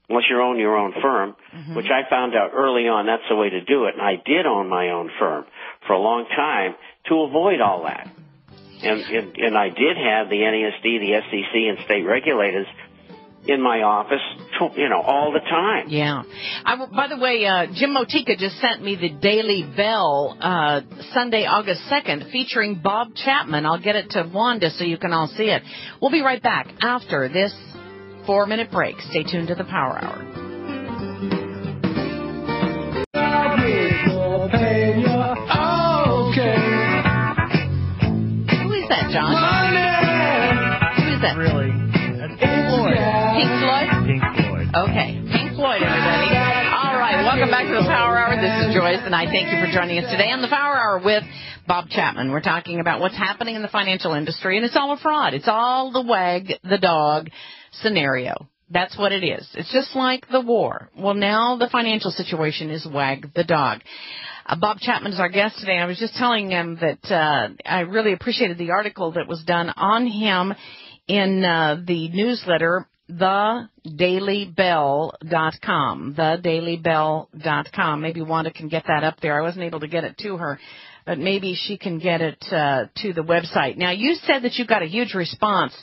unless you own your own firm, which I found out early on that's the way to do it. And I did own my own firm for a long time to avoid all that. And I did have the NASD, the SEC, and state regulators in my office, all the time. Yeah. By the way, Jim Motika just sent me the Daily Bell Sunday, August 2nd, featuring Bob Chapman. I'll get it to Wanda so you can all see it. We'll be right back after this 4-minute break. Stay tuned to the Power Hour. Who is that, John? Who is that? Really? Pink Floyd? Pink Floyd. Okay. Pink Floyd, everybody. All right. Welcome back to the Power Hour. This is Joyce, and I thank you for joining us today on the Power Hour with Bob Chapman. We're talking about what's happening in the financial industry, and it's all a fraud. It's all the wag the dog scenario. That's what it is. It's just like the war. Well, now the financial situation is wag the dog. Bob Chapman is our guest today. I was just telling him that I really appreciated the article that was done on him in the newsletter, thedailybell.com, thedailybell.com. Maybe Wanda can get that up there. I wasn't able to get it to her, but maybe she can get it to the website. Now, you said that you got a huge response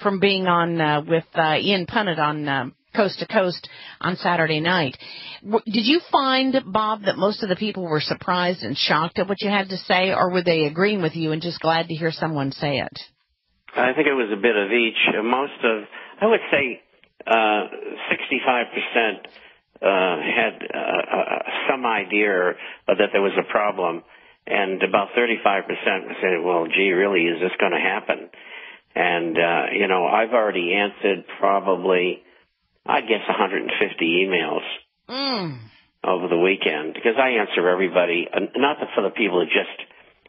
from being on with Ian Punnett on Coast to Coast on Saturday night. Did you find, Bob, that most of the people were surprised and shocked at what you had to say, or were they agreeing with you and just glad to hear someone say it? I think it was a bit of each. I would say 65% had some idea that there was a problem, and about 35% said, well, gee, really, is this going to happen? And, I've already answered probably, I guess, 150 emails over the weekend, because I answer everybody, not for the people who just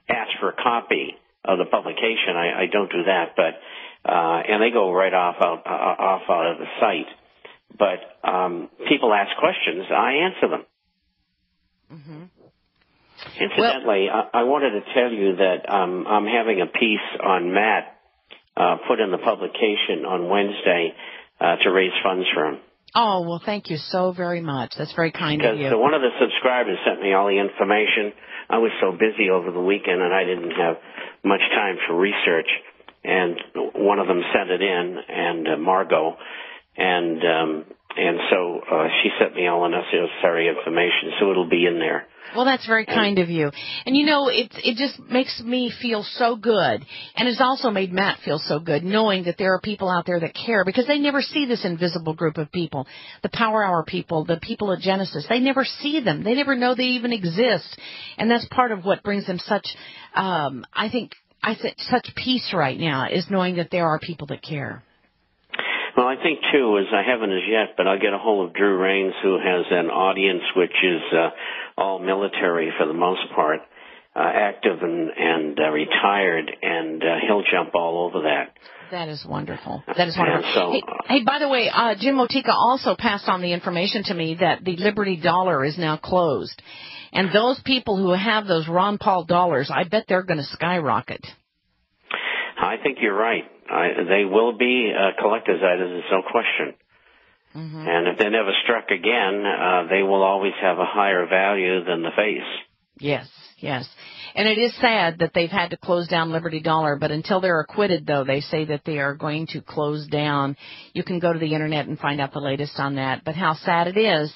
ask for a copy of the publication. I don't do that, but and they go right off out of the site. But people ask questions, I answer them. Incidentally, I wanted to tell you that I'm having a piece on Matt put in the publication on Wednesday to raise funds for him. Oh, well, thank you so very much. That's very kind of you. Because one of the subscribers sent me all the information. I was so busy over the weekend, and I didn't have much time for research. And one of them sent it in, and Margot, and so she sent me all the necessary information, so it'll be in there. Well, that's very kind of you. And, it just makes me feel so good. And it's also made Matt feel so good, knowing that there are people out there that care, because they never see this invisible group of people, the Power Hour people, the people at Genesis. They never see them. They never know they even exist. And that's part of what brings them such, such peace right now, is knowing that there are people that care. Well, I think, too, I haven't as yet, but I'll get a hold of Drew Rains, who has an audience which is all military for the most part, active and retired, and he'll jump all over that. That is wonderful. That is wonderful. So, hey, by the way, Jim Motika also passed on the information to me that the Liberty Dollar is now closed. And those people who have those Ron Paul dollars, I bet they're going to skyrocket. I think you're right. They will be collector's items, there's no question. And if they're never struck again, they will always have a higher value than the face. Yes, yes. And it is sad that they've had to close down Liberty Dollar, but until they're acquitted, though, they say that they are going to close down. You can go to the Internet and find out the latest on that. But how sad it is,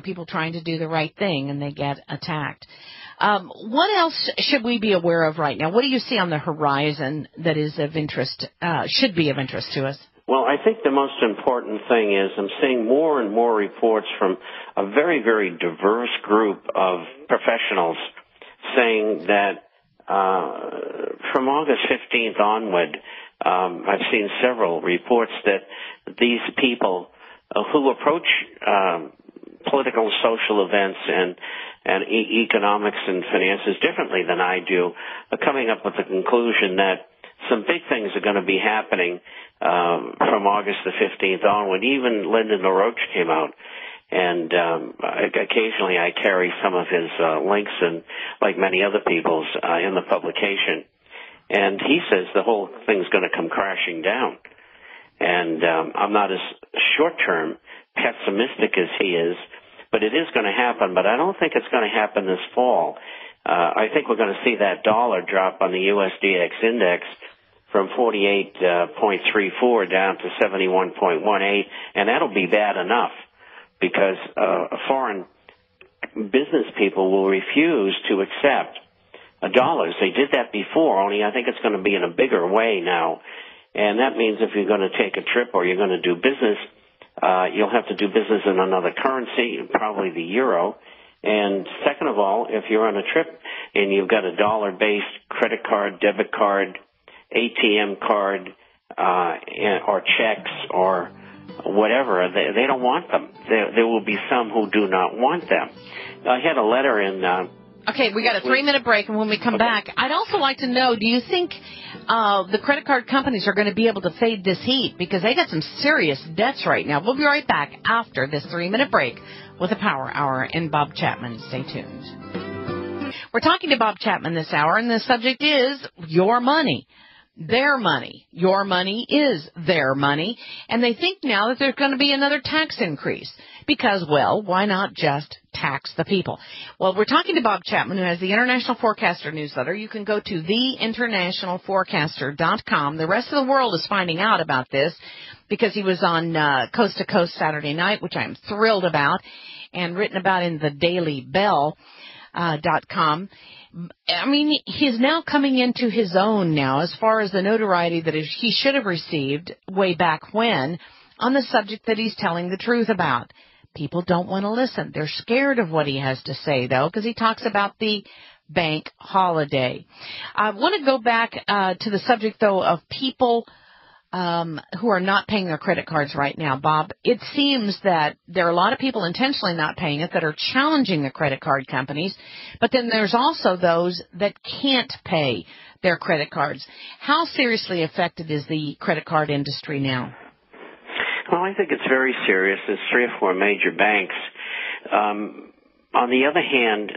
people trying to do the right thing, and they get attacked. What else should we be aware of right now? What do you see on the horizon that is of interest, should be of interest to us? Well, I think the most important thing is I'm seeing more and more reports from a very, very diverse group of professionals saying that from August 15th onward, I've seen several reports that these people who approach political and social events and economics and finances differently than I do are coming up with the conclusion that some big things are going to be happening from August the 15th onward. Even Lyndon LaRoche came out, and occasionally I carry some of his links, and like many other people's, in the publication. And he says the whole thing's going to come crashing down. And I'm not as short-term pessimistic as he is, but it is going to happen. But I don't think it's going to happen this fall. I think we're going to see that dollar drop on the USDX index from 48.34 down to 71.18, and that'll be bad enough because foreign business people will refuse to accept dollars. They did that before, only I think it's going to be in a bigger way now. And that means if you're going to take a trip or you're going to do business, you'll have to do business in another currency, probably the euro. And second of all, if you're on a trip and you've got a dollar-based credit card, debit card, ATM card, or checks or whatever, they don't want them. There will be some who do not want them. I had a letter in... Okay, we got a 3-minute break, and when we come back, I'd also like to know, do you think the credit card companies are going to be able to fade this heat? Because they got some serious debts right now. We'll be right back after this 3-minute break with the Power Hour and Bob Chapman. Stay tuned. We're talking to Bob Chapman this hour, and the subject is your money. Their money. Your money is their money. And they think now that there's going to be another tax increase because, well, why not just tax the people? Well, we're talking to Bob Chapman, who has the International Forecaster newsletter. You can go to theinternationalforecaster.com. The rest of the world is finding out about this because he was on Coast to Coast Saturday night, which I'm thrilled about, and written about in the dailybell.com. I mean, he's now coming into his own now as far as the notoriety that he should have received way back when on the subject that he's telling the truth about. People don't want to listen. They're scared of what he has to say, though, because he talks about the bank holiday. I want to go back to the subject, though, of people who are not paying their credit cards right now, Bob. It seems that there are a lot of people intentionally not paying it that are challenging the credit card companies, but then there's also those that can't pay their credit cards. How seriously affected is the credit card industry now? Well, I think it's very serious. There's 3 or 4 major banks. On the other hand,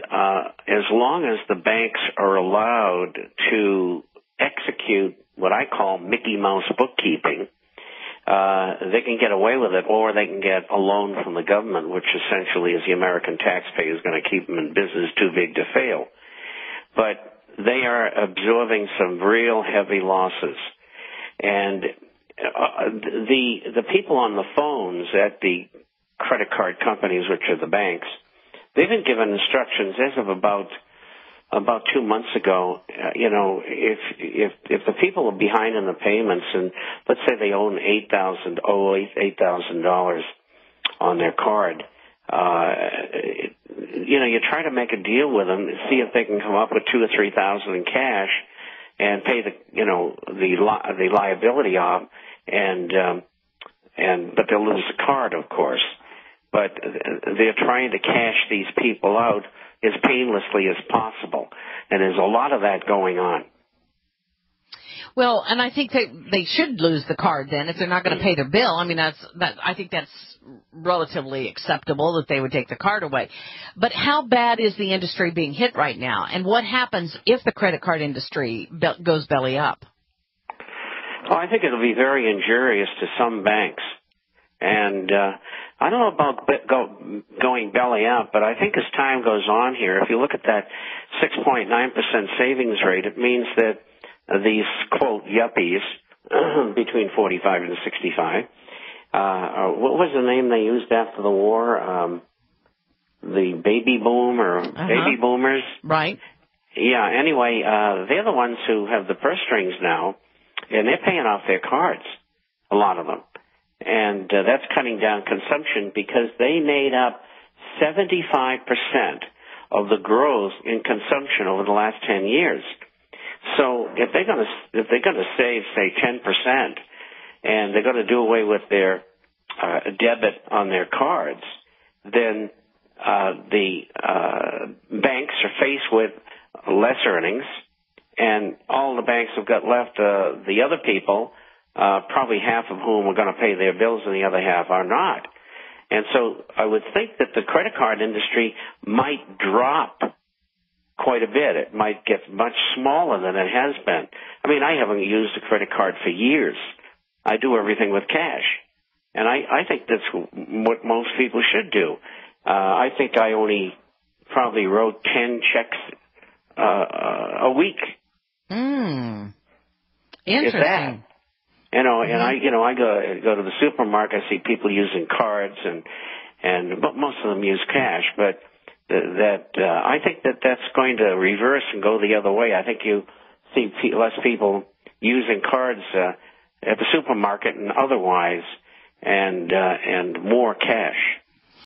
as long as the banks are allowed to execute what I call Mickey Mouse bookkeeping, they can get away with it, or they can get a loan from the government, which essentially is the American taxpayer is going to keep them in business too big to fail. But they are absorbing some real heavy losses. And the people on the phones at the credit card companies, which are the banks, they've been given instructions as of about 2 months ago. If the people are behind in the payments, and let's say they owe $8,000 on their card, you try to make a deal with them, see if they can come up with $2,000 or $3,000 in cash, and pay the liability off, but they'll lose the card, of course. But they're trying to cash these people out as painlessly as possible, and there's a lot of that going on. Well, and I think they should lose the card then if they're not going to pay their bill. I mean, I think that's relatively acceptable that they would take the card away. But how bad is the industry being hit right now? And what happens if the credit card industry goes belly up? Well, I think it'll be very injurious to some banks. And I don't know about going belly up, but I think as time goes on here, if you look at that 6.9% savings rate, it means that these, quote, yuppies between 45 and 65, what was the name they used after the war? The baby boom or baby boomers? Right. Yeah, anyway, they're the ones who have the purse strings now, and they're paying off their cards, a lot of them. And that's cutting down consumption because they made up 75% of the growth in consumption over the last 10 years. So if they're going to save, say, 10%, and they're going to do away with their debit on their cards, then the banks are faced with less earnings, and all the banks have got left, the other people, probably half of whom are going to pay their bills and the other half are not. And so I would think that the credit card industry might drop quite a bit. It might get much smaller than it has been. I mean, I haven't used a credit card for years. I do everything with cash. And I think that's what most people should do. I think I only probably wrote 10 checks a week. Interesting. And I go to the supermarket, I see people using cards, but most of them use cash. But I think that's going to reverse and go the other way. I think you see less people using cards at the supermarket and otherwise, and more cash.